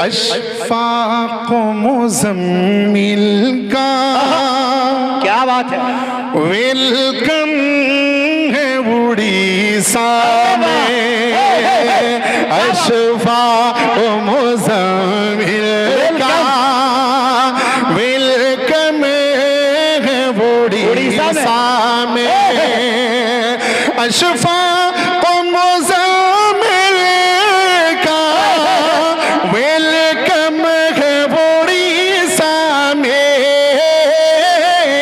अशफाक मुज़म्मिल का क्या बात है, वेलकम है उड़ीसा में। अशफाक मुज़म्मिल का वेलकम है उड़ीसा में। अशफाक मुज़म्मिल का वेलकम है उड़ीसा में।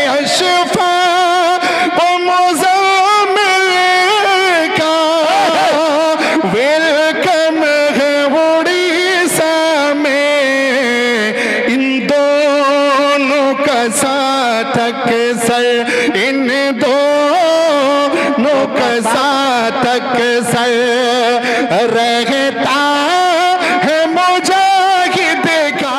अशफाक मुज़म्मिल का वेलकम है उड़ीसा में। इन दोनों का साथक सर, इन दोनों का साथक सर रहता है मुजाहिद का।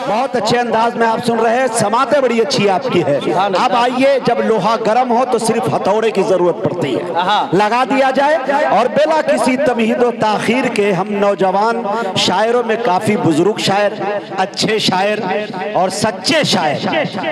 बहुत अच्छे अंदाज में आप सुन रहे हैं, समाते बड़ी अच्छी आपकी है। अब आइए, जब लोहा गर्म हो तो सिर्फ हथौड़े की जरूरत पड़ती है, लगा दिया जाए। और बिना किसी तमहीद व ताखीर के हम नौजवान शायरों में काफी बुजुर्ग शायर, अच्छे शायर और सच्चे शायर,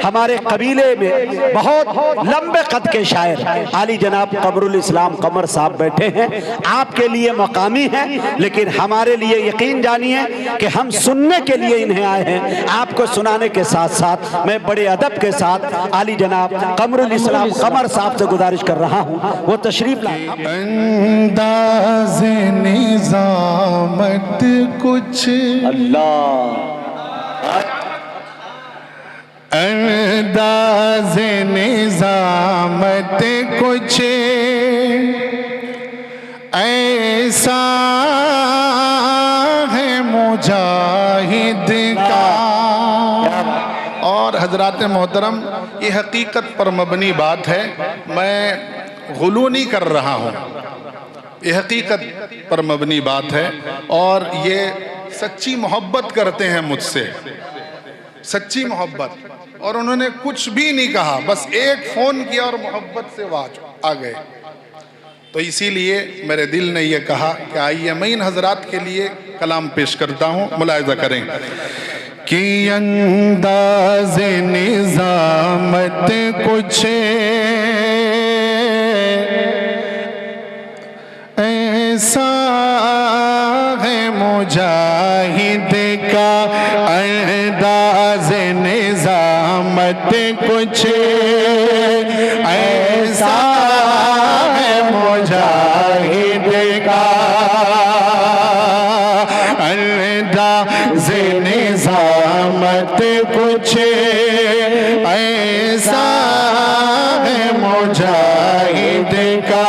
हमारे कबीले में बहुत लंबे कद के शायर आली जनाब कमरुल इस्लाम कमर साहब बैठे हैं। आपके लिए मकामी हैं, लेकिन हमारे लिए यकीन जानिए कि हम सुनने के लिए इन्हें आए हैं। आपको सुनाने के साथ साथ मैं बड़े अदब के साथ आली जनाब कमरुल इस्लाम कमर साहब से गुजारिश कर रहा हूं, वो तशरीफ लाए। अंदाज़ निज़ामत कुछ अल्लाह, अंदाज़ निज़ामत कुछ ऐसा है मुजाहिद का। और हजरात मोहतरम, ये हकीकत पर मबनी बात है, मैं गुलू नहीं कर रहा हूँ, ये हकीकत पर मबनी बात है। और ये सच्ची मोहब्बत करते हैं मुझसे, सच्ची मोहब्बत। और उन्होंने कुछ भी नहीं कहा, बस एक फ़ोन किया और मोहब्बत से वो आ गए। तो इसीलिए मेरे दिल ने ये कहा कि आइए मैं इन हजरात के लिए कलाम पेश करता हूँ, मुलाहिज़ा करें कि अंदाज़ निज़ामत कुछ ऐसा है मुजाहिद का। अंदाज़ निज़ामत कुछ ऐसा है मुजाहिद का। अंदाज़ निज़ामत कुछ ऐसा है मुजाहिद का।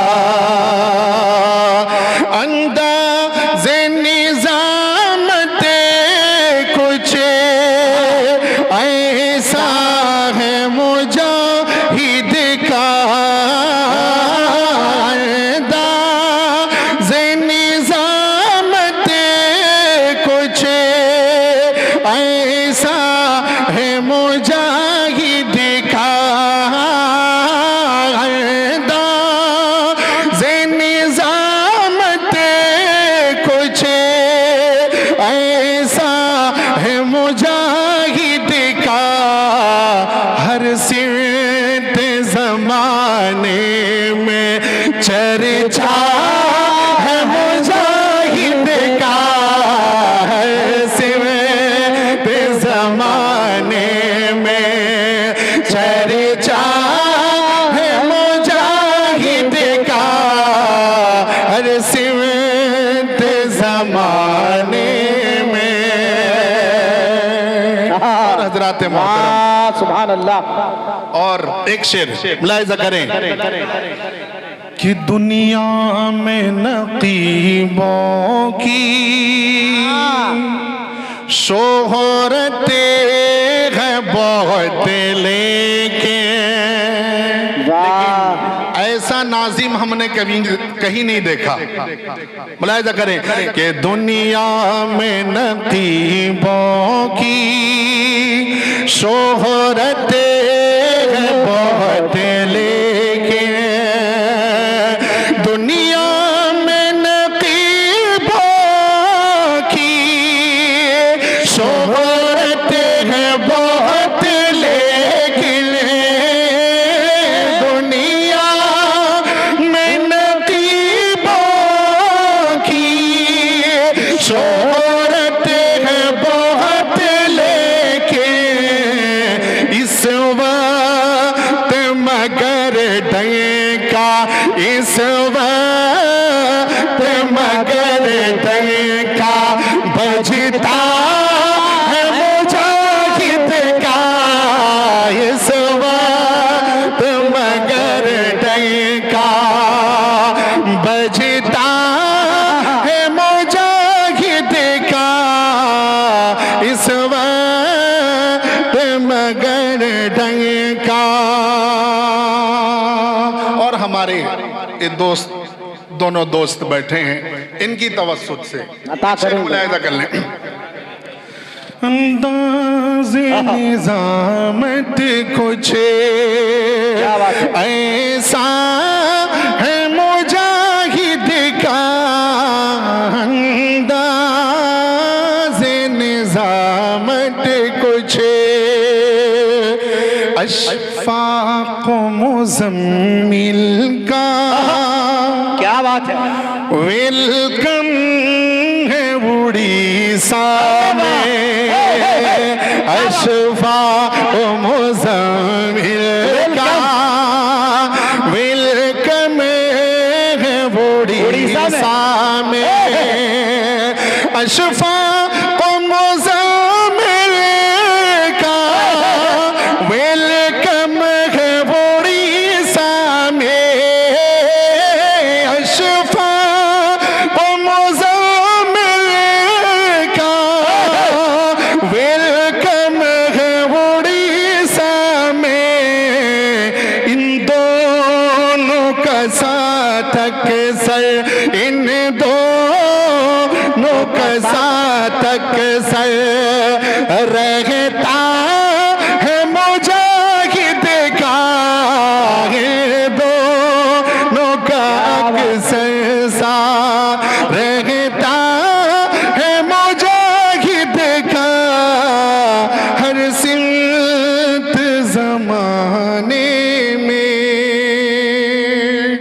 अंदाज़ निज़ामत कुछ ऐसा है मुजाहिद का। अंदाज़ निज़ामत कुछ ऐसा है मुजाहिद का। अंदाज़ निज़ामत कुछ ऐसा है मुजाहिद का। हर सिमत ज़माने में चर्चा है मुजाहिद का। हर सिमत ज़माने में चर्चा है मुजाहिद का। हर सिमत ज़माने में। और हज़रात मोहतरम, सुभान अल्लाह। और एक शेर मुलाहिज़ा करें कि दुनिया में नक़ीबों की शोहरत है बहुत, लेकिन ऐसा नाजिम हमने कभी कहीं नहीं देखा। मुलाहिज़ा करें कि दुनिया में नक़ीबों की शोहरत है बहुत, लेकिन दुनिया में नक़ीबों की बजता है मुजाहिद का इस वक्त मगर डंका, बजता है मुजाहिद का इस वक्त मगर डंका। और हमारे ये दोस्त, दोनों दोस्त बैठे हैं, इनकी तवस्सुत से मुलाहिजा कर लें। अंदाज़े निज़ामत कुछ ऐसा है मुजाहिद का, अंदाज़े निज़ामत कुछ अशफाक़ मुज़म्मिल का। क्या बात है, वेलकम है उड़ीसा में अशफाक़ मुज़म्मिल का, वेलकम है उड़ीसा में अशफाक़ मुज़म्मिल का, वेलकम है उड़ीसा में अशफाक़ मुज़म्मिल का, वेलकम है उड़ीसा में। इन दोनों का साथ अक्सर, इन दोनों का साथ अक्सर रहता